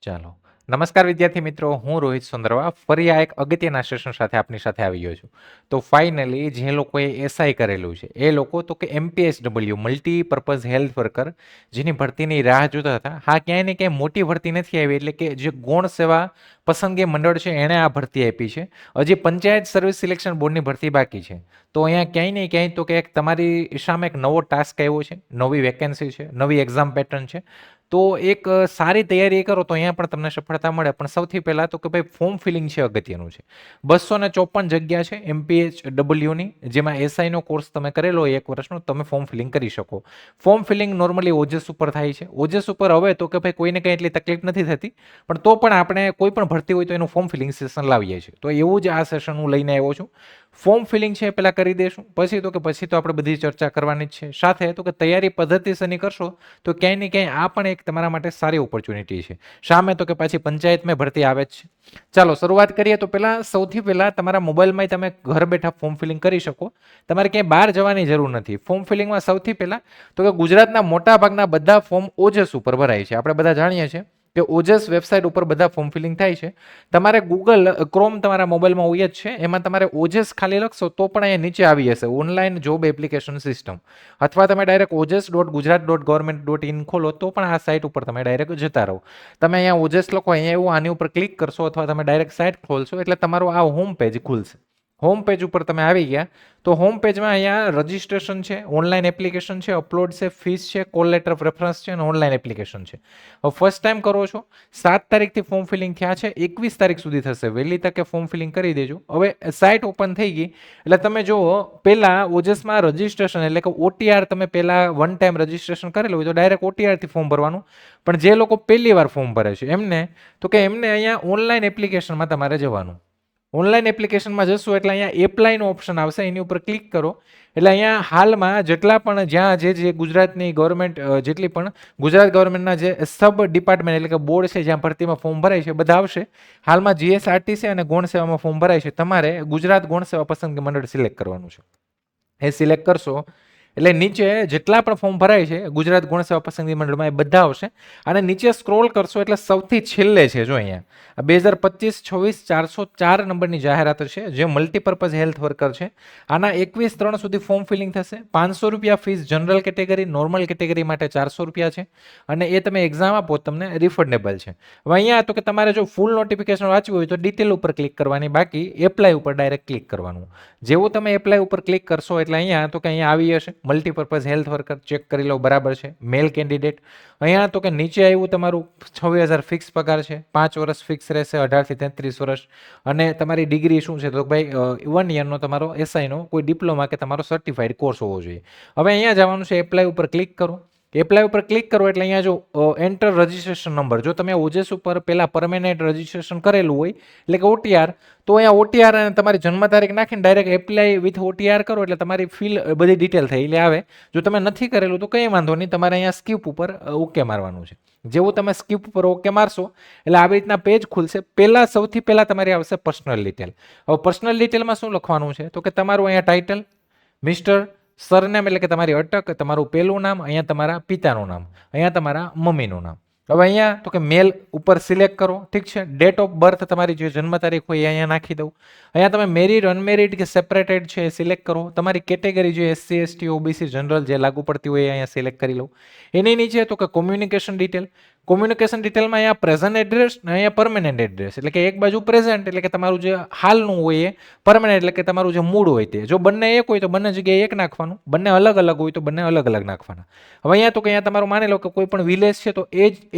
ચાલો. નમસ્કાર વિદ્યાર્થી મિત્રો, હું રોહિત સુંદરવા ફરી આ એક અગત્યના સેશન સાથે આપની સાથે આવી ગયો છું. તો ફાઇનલી જે લોકોએ એસઆઈ કરેલું છે એ લોકો તો કે એમપીએસડબલ્યુ મલ્ટીપર્પઝ હેલ્થ વર્કર જેની ભરતીની રાહ જોતા હતા. હા, ક્યાંય ને ક્યાંય મોટી ભરતી નથી આવી, એટલે કે જે ગૌણ સેવા પસંદગી મંડળ છે એણે આ ભરતી આપી છે. હજી પંચાયત સર્વિસ સિલેક્શન બોર્ડની ભરતી બાકી છે. તો અહીંયા ક્યાંય ને ક્યાંય તો કે તમારી સામે એક નવો ટાસ્ક આવ્યો છે, નવી વેકેન્સી છે, નવી એક્ઝામ પેટર્ન છે. તો એક સારી તૈયારી કરો તો અહીંયા પણ તમને સફળતા મળે. પણ સૌથી પહેલાં તો કે ભાઈ ફોર્મ ફિલિંગ છે અગત્યનું છે. 254 જગ્યા છે એમપીએચડબલ્યુની, જેમાં એસઆઈનો કોર્સ તમે કરેલો હોય 1 વર્ષનો, તમે ફોર્મ ફિલિંગ કરી શકો. ફોર્મ ફિલિંગ નોર્મલી ઓજસ ઉપર થાય છે. ઓજસ ઉપર હવે તો કે ભાઈ કોઈને કંઈ એટલી તકલીફ નથી થતી, પણ તો પણ આપણે કોઈ પણ ભરતી હોય તો એનું ફોર્મ ફિલિંગ સેશન લાવીએ છીએ. તો એવું જ આ સેશન હું લઈને આવ્યો છું. ફોર્મ ફિલિંગ છે પહેલાં કરી દઈશું, પછી તો આપણે બધી ચર્ચા કરવાની જ છે. સાથે તો કે તૈયારી પદ્ધતિસરની કરશો તો ક્યાંય ને ક્યાંય આ પણ એક તમારા માટે સારી ઓપોર્ચ્યુનિટી છે. સામે તો કે પાછી પંચાયતમાં ભરતી આવે જ છે. ચાલો શરૂઆત કરીએ. તો સૌથી પહેલાં તમારા મોબાઈલમાં તમે ઘર બેઠા ફોર્મ ફિલિંગ કરી શકો. તમારે ક્યાંય બહાર જવાની જરૂર નથી. ફોર્મ ફિલિંગમાં સૌથી પહેલાં તો કે ગુજરાતના મોટા ભાગના બધા ફોર્મ ઓજસ ઉપર ભરાય છે. આપણે બધા જાણીએ છીએ કે ઓજસ વેબસાઇટ ઉપર બધા ફોર્મ ફિલિંગ થાય છે. તમારે ગૂગલ ક્રોમ તમારા મોબાઈલમાં હોય જ છે, એમાં તમારે ઓજસ ખાલી લખશો તો પણ અહીંયા નીચે આવી જશે ઓનલાઈન જોબ એપ્લિકેશન સિસ્ટમ, અથવા તમે ડાયરેક્ટ ojas.gujarat.government.in ખોલો તો પણ આ સાઇટ ઉપર તમે ડાયરેક્ટ જતા રહો. તમે અહીંયા ઓજસ લખો, અહીંયા એવું આની ઉપર ક્લિક કરશો અથવા તમે ડાયરેક્ટ સાઇટ ખોલશો એટલે તમારું આ હોમ પેજ ખુલશે. હોમ પેજ ઉપર તમે આવી ગયા તો હોમ પેજમાં અહીંયા રજિસ્ટ્રેશન છે, ઓનલાઈન એપ્લિકેશન છે, અપલોડ છે, ફીસ છે, કોલ લેટર ઓફ રેફરન્સ છે અને ઓનલાઈન એપ્લિકેશન છે. હવે ફર્સ્ટ ટાઈમ કરો છો, 7 તારીખથી ફોર્મ ફિલિંગ થયા છે, 21 તારીખ સુધી થશે. વહેલી તકે ફોર્મ ફિલિંગ કરી દેજો. હવે સાઇટ ઓપન થઈ ગઈ એટલે તમે જુઓ, પહેલાં ઓજસમાં રજિસ્ટ્રેશન એટલે કે ઓટીઆર, તમે પહેલાં વન ટાઈમ રજિસ્ટ્રેશન કરેલું હોય તો ડાયરેક્ટ ઓટીઆરથી ફોર્મ ભરવાનું. પણ જે લોકો પહેલી વાર ફોર્મ ભરે છે એમને અહીંયા ઓનલાઈન એપ્લિકેશનમાં તમારે જવાનું. ઓનલાઈન એપ્લિકેશનમાં જશો એટલે અહીંયા એપ્લાયનો ઓપ્શન આવશે, એની ઉપર ક્લિક કરો એટલે અહીંયા હાલમાં જેટલા પણ જ્યાં જે ગુજરાતની ગવર્મેન્ટ, જેટલી પણ ગુજરાત ગવર્મેન્ટના જે સબ ડિપાર્ટમેન્ટ એટલે કે બોર્ડ છે જ્યાં ભરતીમાં ફોર્મ ભરાય છે બધા આવશે. હાલમાં જીએસઆરટીસી અને ગૌણ સેવામાં ફોર્મ ભરાય છે. તમારે ગુજરાત ગૌણ સેવા પસંદગી મંડળ સિલેક્ટ કરવાનું છે. એ સિલેક્ટ કરશો એટલે નીચે જેટલા પણ ફોર્મ ભરાય છે ગુજરાત ગૌણ સેવા પસંદગી મંડળમાં એ બધા આવશે. અને નીચે સ્ક્રોલ કરશો એટલે સૌથી છેલ્લે છે જો અહીંયા 2025-26 404 નંબરની જાહેરાત છે, જે મલ્ટીપર્પઝ હેલ્થ વર્કર છે. આના 21/3 સુધી ફોર્મ ફિલિંગ થશે. 500 રૂપિયા fees general category, normal category માટે 400 રૂપિયા છે અને એ તમે એક્ઝામ આપો તમને રિફંડેબલ છે. હવે અહીંયા તો કે તમારે જો ફૂલ નોટિફિકેશન વાંચવું હોય તો ડિટેલ ઉપર ક્લિક કરવાની, બાકી એપ્લાય ઉપર ડાયરેક્ટ ક્લિક કરવાનું. જેવું તમે એપ્લાય ઉપર ક્લિક કરશો એટલે અહીંયા તો કે અહીંયા આવી જશે મલ્ટીપર્પઝ હેલ્થ વર્કર. ચેક કરી લો બરાબર છે, મેલ કેન્ડિડેટ. અહીંયા તો કે નીચે આવ્યું તમારું 26,000 ફિક્સ પગાર છે, 5 વર્ષ ફિક્સ રહેશે, 18 થી 33 વર્ષ. અને તમારી ડિગ્રી શું છે તો ભાઈ 1 યરનો તમારો એસઆઈનો કોઈ ડિપ્લોમા કે તમારો સર્ટિફાઈડ કોર્સ હોવો જોઈએ. હવે અહીંયા જવાનું છે, એપ્લાય ઉપર ક્લિક કરો. એપ્લાય ઉપર ક્લિક કરો એટલે અહીંયા જો એન્ટર રજિસ્ટ્રેશન નંબર, જો તમે ઓજસ ઉપર પહેલાં પરમેનન્ટ રજિસ્ટ્રેશન કરેલું હોય એટલે કે ઓટીઆર, તો અહીંયા ઓટીઆર અને તમારી જન્મ તારીખ નાખીને ડાયરેક્ટ એપ્લાય વિથ ઓટીઆર કરો એટલે તમારી બધી ડિટેલ થઈ એટલે આવે. જો તમે નથી કરેલું તો કંઈ વાંધો નહીં, તમારે અહીંયા સ્કીપ ઉપર ઓકે મારવાનું છે. જેવું તમે સ્કીપ ઉપર ઓકે મારશો એટલે આવી રીતના પેજ ખુલશે. સૌથી પહેલાં તમારી આવશે પર્સનલ ડિટેલ. હવે પર્સનલ ડિટેલમાં શું લખવાનું છે તો કે તમારું અહીંયા ટાઇટલ મિસ્ટર, સરનેમ એટલે કે તમારી અટક, તમારું પહેલું નામ, અહીંયા તમારા પિતાનું નામ, અહીંયા તમારા મમ્મીનું નામ. હવે અહીંયા તો કે મેલ ઉપર સિલેક્ટ કરો, ઠીક છે. ડેટ ઓફ બર્થ તમારી જે જન્મ તારીખ હોય એ અહીંયા નાખી દઉં. અહીંયા તમે મેરિડ, અનમેરિડ કે સેપરેટેડ છે એ સિલેક્ટ કરો. તમારી કેટેગરી જે એસસી, એસટી, ઓબીસી, જનરલ જે લાગુ પડતી હોય એ અહીંયા સિલેક્ટ કરી લઉં. એની નીચે તો કે કોમ્યુનિકેશન ડિટેલ. કોમ્યુનિકેશન ડિટેલમાં અહીંયા પ્રેઝન્ટ એડ્રેસ અને અહીંયા પરમેનન્ટ એડ્રેસ, એટલે કે એક બાજુ પ્રેઝન્ટ એટલે કે તમારું જે હાલનું હોય એ, પરમેનન્ટ એટલે કે તમારું જે મૂળ હોય તે. જો બંને એક હોય તો બંને જગ્યાએ એક નાખવાનું, બંને અલગ અલગ હોય તો બંને અલગ અલગ નાખવાના. હવે અહીંયા તો કે અહીંયા તમારું માની લો કે કોઈ પણ વિલેજ છે તો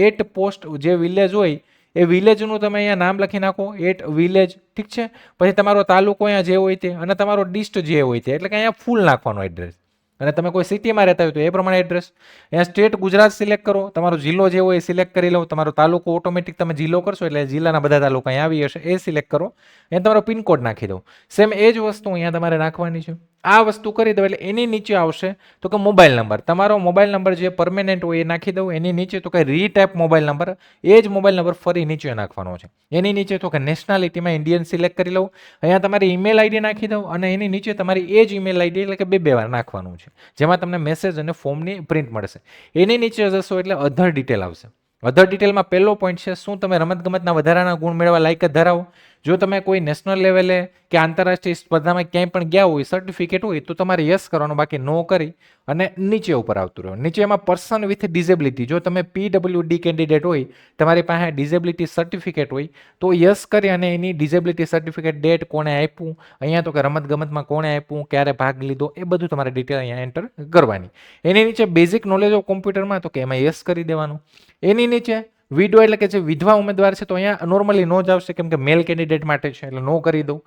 એટ પોસ્ટ જે વિલેજ હોય એ વિલેજનું તમે અહીંયા નામ લખી નાખો, એટ વિલેજ, ઠીક છે. પછી તમારો તાલુકો અહીંયા જે હોય તે અને તમારો ડિસ્ટ્રિક્ટ જે હોય તે, એટલે કે અહીંયા ફૂલ નાખવાનો એડ્રેસ. અને તમે કોઈ સિટીમાં રહેતા હોય તો એ પ્રમાણે એડ્રેસ. અહીંયા સ્ટેટ ગુજરાત સિલેક્ટ કરો, તમારો જિલ્લો જે હોય એ સિલેક્ટ કરી લો. તમારો તાલુકો ઓટોમેટિક તમે જિલ્લો કરશો એટલે જિલ્લાના બધા તાલુકા અહીંયા આવી હશે એ સિલેક્ટ કરો. અહીંયા તમારો પિનકોડ નાખી દો. સેમ એ જ વસ્તુ અહીંયા તમારે નાખવાની છે. આ વસ્તુ કરી દો એટલે એની નીચે આવશે તો કે મોબાઈલ નંબર. તમારો મોબાઈલ નંબર જે પરમેનન્ટ હોય એ નાખી દઉં. એની નીચે તો કે રીટાઈપ મોબાઈલ નંબર, એ જ મોબાઈલ નંબર ફરી નીચે નાખવાનો છે. એની નીચે તો કે નેશનાલિટીમાં ઇન્ડિયન સિલેક્ટ કરી લઉં. અહીંયા તમારી ઈમેલ આઈડી નાખી દઉં અને એની નીચે તમારી એ જ ઈમેલ આઈડી એટલે કે બે વાર નાખવાનું છે, જેમાં તમને મેસેજ અને ફોર્મની પ્રિન્ટ મળશે. એની નીચે જશો એટલે અધર ડિટેલ આવશે. અધર ડિટેલમાં પહેલો પોઈન્ટ છે, શું તમે રમતગમતના વધારાના ગુણ મેળવવા લાયકાત ધરાવો? જો તમે કોઈ નેશનલ લેવલે કે આંતરરાષ્ટ્રીય સ્પર્ધામાં ક્યાંય પણ ગયા હોય, સર્ટિફિકેટ હોય, તો તમારે યસ કરવાનું, બાકી નો કરી અને નીચે ઉપર આવતું રહેવાનું. નીચે એમાં પર્સન વિથ ડિસેબિલિટી, જો તમે PWD કેન્ડિડેટ હોય, તમારી પાસે ડિસેબિલિટી સર્ટિફિકેટ હોય, તો યસ કરી અને એની ડિસેબિલિટી સર્ટિફિકેટ, ડેટ, કોણે આપ્યું, અહીંયા તો કે રમતગમતમાં કોણે આપ્યું, ક્યારે ભાગ લીધો, એ બધું તમારે ડિટેલ અહીંયા એન્ટર કરવાની. એની નીચે બેઝિક નોલેજ ઓફ કોમ્પ્યુટરમાં, તો કે એમાં યસ કરી દેવાનું. એની નીચે વિડો એટલે કે જે વિધવા ઉમેદવાર છે, તો અહીંયા નોર્મલી નો જ આવશે, કેમ કે મેલ કેન્ડિડેટ માટે છે, એટલે નો કરી દઉં.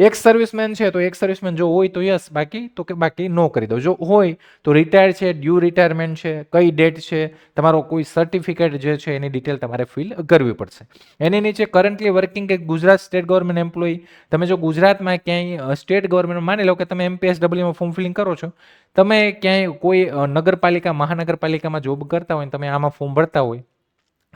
એક સર્વિસમેન છે, તો એક સર્વિસમેન જો હોય તો યસ, બાકી તો કે બાકી નો કરી દઉં. જો હોય તો રિટાયર્ડ છે, ડ્યુ રિટાયરમેન્ટ છે, કઈ ડેટ છે, તમારો કોઈ સર્ટિફિકેટ જે છે એની ડિટેલ તમારે ફિલ કરવી પડશે. એની નીચે કરન્ટલી વર્કિંગ કે ગુજરાત સ્ટેટ ગવર્મેન્ટ એમ્પ્લોયી, તમે જો ગુજરાતમાં ક્યાંય સ્ટેટ ગવર્મેન્ટ, માની લો કે તમે MPSWમાં ફોર્મ ફિલિંગ કરો છો, તમે ક્યાંય કોઈ નગરપાલિકા, મહાનગરપાલિકામાં જોબ કરતા હોય, તમે આમાં ફોર્મ ભરતા હોય,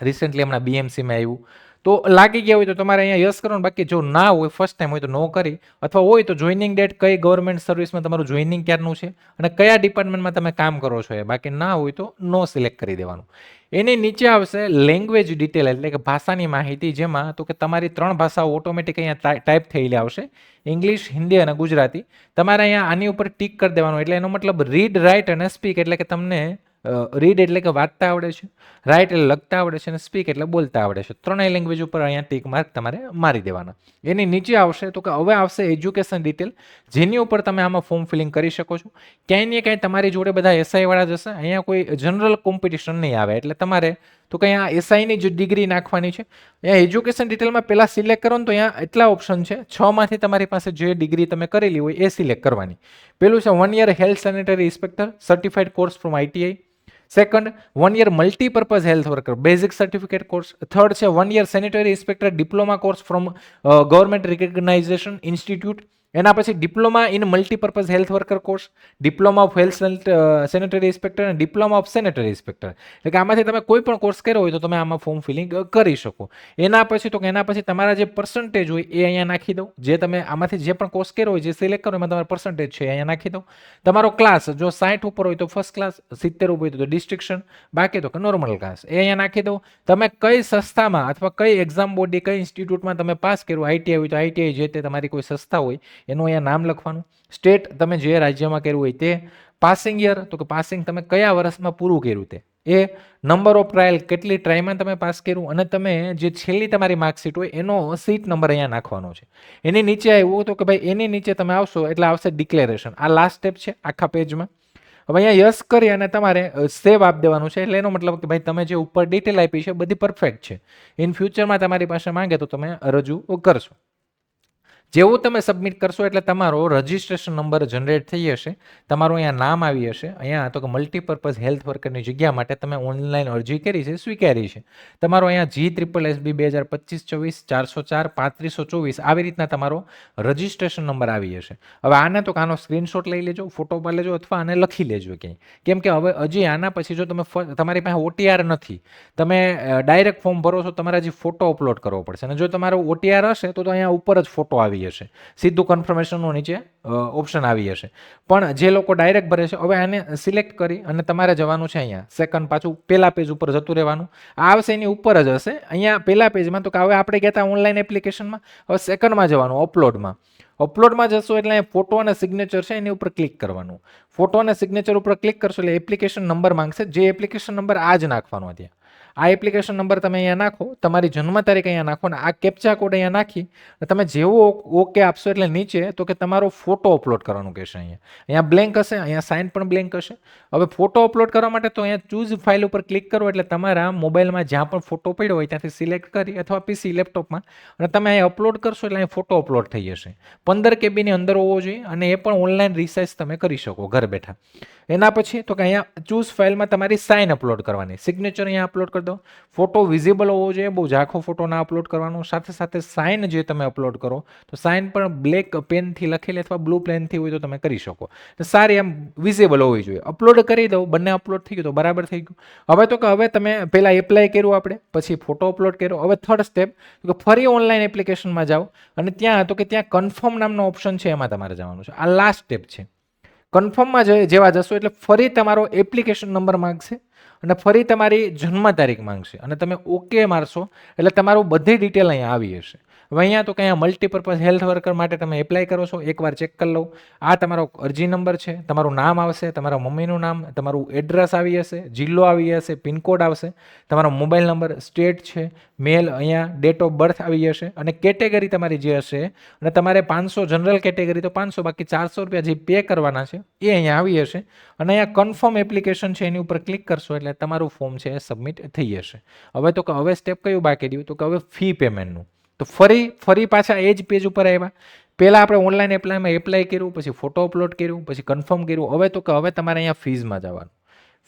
રિસેન્ટલી હમણાં BMCમાં આવ્યું, તો લાગી ગયા હોય તો તમારે અહીંયા યસ કરવાનું, બાકી જો ના હોય, ફર્સ્ટ ટાઈમ હોય તો નો કરી, અથવા હોય તો જોઈનિંગ ડેટ, કઈ ગવર્મેન્ટ સર્વિસમાં તમારું જોઈનિંગ ક્યારનું છે અને કયા ડિપાર્ટમેન્ટમાં તમે કામ કરો છો, એ બાકી ના હોય તો નો સિલેક્ટ કરી દેવાનું. એની નીચે આવશે લેંગ્વેજ ડિટેલ, એટલે કે ભાષાની માહિતી, જેમાં તો કે તમારી 3 ભાષાઓ ઓટોમેટિક અહીંયા ટાઈપ થયેલી આવશે, ઇંગ્લિશ, હિન્દી અને ગુજરાતી. તમારે અહીંયા આની ઉપર ટીક કરી દેવાનું, એટલે એનો મતલબ રીડ, રાઇટ અને સ્પીક, એટલે કે તમને રીડ એટલે કે વાંચતા આવડે છે, રાઇટ એટલે લખતા આવડે છે, અને સ્પીક એટલે બોલતા આવડે છે. ત્રણેય લેંગ્વેજ ઉપર અહીંયા ટીક માર્ક તમારે મારી દેવાના. એની નીચે આવશે તો કે હવે આવશે એજ્યુકેશન ડિટેલ, જેની ઉપર તમે આમાં ફોર્મ ફિલિંગ કરી શકો છો. ક્યાંય ને ક્યાંય તમારી જોડે બધા SI વાળા જશે, અહીંયા કોઈ જનરલ કોમ્પિટિશન નહીં આવે, એટલે તમારે તો કે અહીંયા SIની જ ડિગ્રી નાખવાની છે. અહીંયા એજ્યુકેશન ડિટેલમાં પહેલા સિલેક્ટ કરો ને, તો અહીંયા એટલા ઓપ્શન છે, 6 માંથી તમારી પાસે જે ડિગ્રી તમે કરેલી હોય એ સિલેક્ટ કરવાની. પેલું છે 1 year health sanitary inspector certified course from ITI. Second, 1 year multipurpose health worker basic certificate course. Third છે 1 year sanitary inspector diploma course from government recognisation institute. એના પછી diploma in multipurpose health worker course, diploma of health sanitary inspector અને diploma of sanitary inspector. એટલે કે આમાંથી તમે કોઈ પણ કોર્સ કર્યો હોય તો તમે આમાં ફોર્મ ફિલિંગ કરી શકો. એના પછી તો કે એના પછી તમારા જે પર્સન્ટેજ હોય એ અહીંયા નાખી દો, જે તમે આમાંથી જે પણ કોર્સ કર્યો હોય, જે સિલેક્ટ કરો એમાં તમારો પર્સન્ટેજ છે અહીંયા નાખી દો. તમારો ક્લાસ જો 60 ઉપર હોય તો ફર્સ્ટ ક્લાસ, 70 ઉપર હોય તો ડિસ્ટિંક્શન, બાકી તો કે નોર્મલ ક્લાસ, એ અહીંયા નાખી દો. તમે કઈ સંસ્થામાં અથવા કઈ એક્ઝામ બોડી, કઈ ઇન્સ્ટિટ્યૂટમાં તમે પાસ કર્યું, ITI હોય તો ITI, જે તે તમારી કોઈ સંસ્થા હોય એનું અહીંયા નામ લખવાનું. સ્ટેટ તમે જે રાજ્યમાં કર્યું હોય તે. પાસિંગ યર, તો કે પાસિંગ તમે કયા વર્ષમાં પૂરું કર્યું તે. એ નંબર ઓફ ટ્રાયલ, કેટલી ટ્રાયમાં તમે પાસ કર્યું, અને તમે જે છેલ્લી તમારી માર્કશીટ હોય એનો સીટ નંબર અહીંયા નાખવાનો છે. એની નીચે આવ્યું તો કે ભાઈ એની નીચે તમે આવશો એટલે આવશે ડિક્લેરેશન. આ લાસ્ટ સ્ટેપ છે આખા પેજમાં. હવે અહીંયા યસ કરી અને તમારે સેવ આપી દેવાનું છે, એટલે એનો મતલબ કે ભાઈ તમે જે ઉપર ડિટેલ આપી છે બધી પરફેક્ટ છે. ઇન ફ્યુચરમાં તમારી પાસે માંગે તો તમે રજૂ કરશો. જેવું તમે સબમિટ કરશો એટલે તમારો રજિસ્ટ્રેશન નંબર જનરેટ થઈ જશે, તમારું અહીંયા નામ આવી હશે. અહીંયા તો કે મલ્ટીપર્પઝ હેલ્થ વર્કરની જગ્યા માટે તમે ઓનલાઈન અરજી કરી છે, સ્વીકારી છે. તમારો અહીંયા GSSB 2025-24 404 3524 આવી રીતના તમારો રજિસ્ટ્રેશન નંબર આવી જશે. હવે આને તો આનો સ્ક્રીનશોટ લઈ લેજો, ફોટો પાડી લેજો, અથવા આને લખી લેજો ક્યાંય, કેમ કે હવે હજી આના પછી જો તમે તમારી પાસે OTR નથી, તમે ડાયરેક્ટ ફોર્મ ભરો છો, તમારે હજી ફોટો અપલોડ કરવો પડશે. અને જો તમારો OTR હશે તો અહીંયા ઉપર જ ફોટો આવી હશે, સીધું કન્ફર્મેશનનું નીચે ઓપ્શન આવી હશે. પણ જે લોકો ડાયરેક્ટ ભરે છે, હવે આને સિલેક્ટ કરી અને તમારે જવાનું છે અહીંયા સેકન્ડ, પાછું પહેલા પેજ ઉપર જતું રહેવાનું. આ આવશે એની ઉપર જ હશે, અહીંયા પહેલા પેજમાં તો કે હવે આપણે ગયા હતા ઓનલાઈન એપ્લિકેશનમાં, હવે સેકન્ડમાં જવાનું, અપલોડમાં. અપલોડમાં જશો એટલે અહીંયા ફોટો અને સિગ્નેચર છે એની ઉપર ક્લિક કરવાનું. ફોટો અને સિગ્નેચર ઉપર ક્લિક કરશો એટલે એપ્લિકેશન નંબર માંગશે, જે એપ્લિકેશન નંબર આ જ નાખવાનો ત્યાં. આ એપ્લિકેશન નંબર તમે અહીંયા નાખો, તમારી જન્મ તારીખ અહીંયા નાખો, અને આ કેપ્ચા કોડ અહીંયા નાખી તમે જેવો ઓકે આપશો એટલે નીચે તો કે તમારો ફોટો અપલોડ કરવાનું કહેશે. અહીંયા બ્લેન્ક હશે, અહીંયા સાઇન પણ બ્લેન્ક હશે. હવે ફોટો અપલોડ કરવા માટે તો અહીંયા ચૂઝ ફાઇલ ઉપર ક્લિક કરો, એટલે તમારા મોબાઈલમાં જ્યાં પણ ફોટો પડ્યો હોય ત્યાંથી સિલેક્ટ કરી, અથવા PC લેપટોપમાં, અને તમે અહીંયા અપલોડ કરશો એટલે અહીંયા ફોટો અપલોડ થઈ જશે. 15 KB ની અંદર હોવો જોઈએ, અને એ પણ ઓનલાઈન રિસાઇઝ તમે કરી શકો ઘર બેઠા. એના પછી તો કે અહીંયા ચૂઝ ફાઇલમાં તમારી સાઇન અપલોડ કરવાની, સિગ્નેચર અહીંયા અપલોડ કરી દો. ફોટો વિઝિબલ હોવો જોઈએ, બહુ ઝાંખો ફોટો ના અપલોડ કરવાનો. સાથે સાથે સાઇન જે તમે અપલોડ કરો તો સાઇન પણ બ્લેક પેનથી લખેલી અથવા બ્લુ પેનથી હોય તો તમે કરી શકો. સારી એમ વિઝિબલ હોવી જોઈએ. અપલોડ કરી દો, બંને અપલોડ થઈ ગયું તો બરાબર થઈ ગયું. હવે તો કે હવે તમે પહેલાં એપ્લાય કર્યું આપણે, પછી ફોટો અપલોડ કર્યો. હવે થર્ડ સ્ટેપ તો કે ફરી ઓનલાઈન એપ્લિકેશનમાં જાઓ, અને ત્યાં તો કે ત્યાં કન્ફર્મ નામનો ઓપ્શન છે, એમાં તમારે જવાનું છે. આ લાસ્ટ સ્ટેપ છે. કન્ફર્મમાં જેવા જશો એટલે ફરી તમારો એપ્લિકેશન નંબર માંગશે, અને ફરી તમારી જન્મ તારીખ માંગશે અને તમે ઓકે મારશો એટલે તમારું બધી ડિટેલ અહીંયા આવી હશે. હવે અહીંયા તો કે અહીંયા મલ્ટીપર્પઝ હેલ્થ વર્કર માટે તમે એપ્લાય કરો છો, એકવાર ચેક કરી લઉં. આ તમારો અરજી નંબર છે, તમારું નામ આવશે, તમારા મમ્મીનું નામ, તમારું એડ્રેસ આવી હશે, જિલ્લો આવી હશે, પિનકોડ આવશે, તમારો મોબાઈલ નંબર, સ્ટેટ છે, મેલ, અહીંયા ડેટ ઓફ બર્થ આવી જશે અને કેટેગરી તમારી જે હશે અને તમારે 500 જનરલ કેટેગરી તો 500, બાકી 400 રૂપિયા જે પે કરવાના છે એ અહીંયા આવી હશે અને અહીંયા કન્ફર્મ એપ્લિકેશન છે એની ઉપર ક્લિક કરશો એટલે તમારું ફોર્મ છે એ સબમિટ થઈ જશે. હવે તો હવે સ્ટેપ કયું બાકી રહ્યું? તો કે હવે ફી પેમેન્ટનું. તો ફરી પાછા એ જ પેજ ઉપર આવ્યા. પહેલાં આપણે ઓનલાઈન એપ્લાય કર્યું, પછી ફોટો અપલોડ કર્યું, પછી કન્ફર્મ કર્યું. હવે તો કે હવે તમારે અહીંયા ફીઝમાં જવાનું.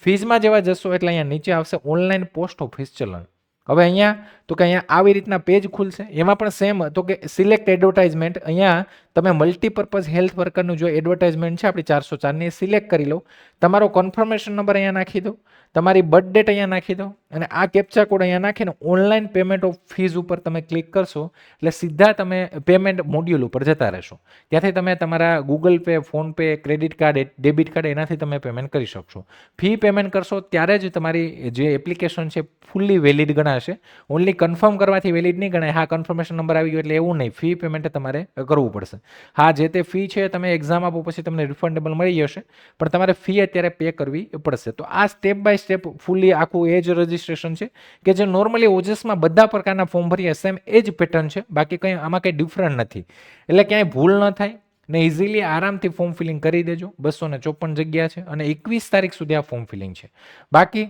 ફીઝમાં જેવા જશો એટલે અહીંયા નીચે આવશે ઓનલાઈન પોસ્ટ ઓફિસ ચલણ. હવે અહીંયા તો કે અહીંયા આવી રીતના પેજ ખુલશે. એમાં પણ સેમ તો કે સિલેક્ટ એડવર્ટાઇઝમેન્ટ. અહીંયા તમે મલ્ટીપર્પઝ હેલ્થ વર્કરનું જો એડવર્ટાઇઝમેન્ટ છે આપણી 404ની એ સિલેક્ટ કરી લો. તમારો કન્ફર્મેશન નંબર અહીંયા નાખી દો, તમારી બર્થ ડેટ અહીંયા નાખી દો અને આ કેપ્ચા કોડ અહીંયા નાખીને ઓનલાઈન પેમેન્ટ ઓફ ફીઝ ઉપર તમે ક્લિક કરશો એટલે સીધા તમે પેમેન્ટ મોડ્યુલ ઉપર જતા રહેશો. ત્યાંથી તમે તમારા Google pay, PhonePe, credit card, debit card એનાથી તમે પેમેન્ટ કરી શકશો. ફી પેમેન્ટ કરશો ત્યારે જ તમારી જે એપ્લિકેશન છે ફૂલ્લી વેલિડ ગણાશે. ઓનલી કન્ફર્મ કરવાથી વેલિડ નહીં ગણાય. હા, કન્ફર્મેશન નંબર આવી ગયો એટલે એવું નહીં, ફી પેમેન્ટ તમારે કરવું પડશે. હા, જે તે ફી છે તમે એક્ઝામ આપો પછી તમને રિફંડેબલ મળી જશે, પણ તમારે ફી અત્યારે પે કરવી પડશે. તો આ સ્ટેપ બાય સ્ટેપ ફૂલ્લી આખું એ જ રજિસ્ટ્રેશન છે કે જે નોર્મલી ઓજસમાં બધા પ્રકારના ફોર્મ ભરીએ સેમ એ જ પેટર્ન છે, બાકી કંઈ આમાં કંઈ ડિફરન્ટ નથી. એટલે ક્યાંય ભૂલ ન થાય ને ઇઝીલી આરામથી ફોર્મ ફિલિંગ કરી દેજો. 254 જગ્યા છે અને 21 તારીખ સુધી આ ફોર્મ ફિલિંગ છે. બાકી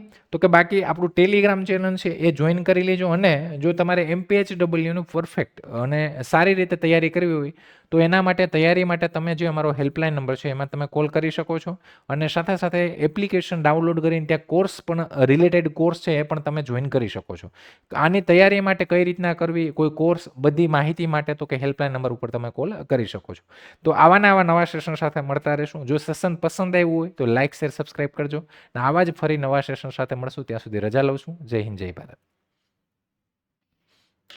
આપણું ટેલિગ્રામ ચેનલ છે એ જોઈન કરી લેજો અને જો તમારે MPHWનું પરફેક્ટ અને સારી રીતે તૈયારી કરવી હોય તો એના માટે તૈયારી માટે તમે જે અમારો હેલ્પલાઇન નંબર છે એમાં તમે કોલ કરી શકો છો અને સાથે સાથે એપ્લિકેશન ડાઉનલોડ કરીને ત્યાં કોર્સ પણ રિલેટેડ કોર્સ છે એ પણ તમે જોઈન કરી શકો છો. આની તૈયારી માટે કઈ રીતના કરવી, કોઈ કોર્સ, બધી માહિતી માટે તો કે હેલ્પલાઇન નંબર ઉપર તમે કોલ કરી શકો છો. તો આવા નવા સેશન સાથે મળતા રહેશું. જો સેશન પસંદ આવ્યું હોય તો લાઇક, શેર, સબસ્ક્રાઇબ કરજો. આવા જ ફરી નવા સેશન સાથે મળશું. ત્યાં સુધી રજા લઉં છું. જય હિન્દ, જય ભારત.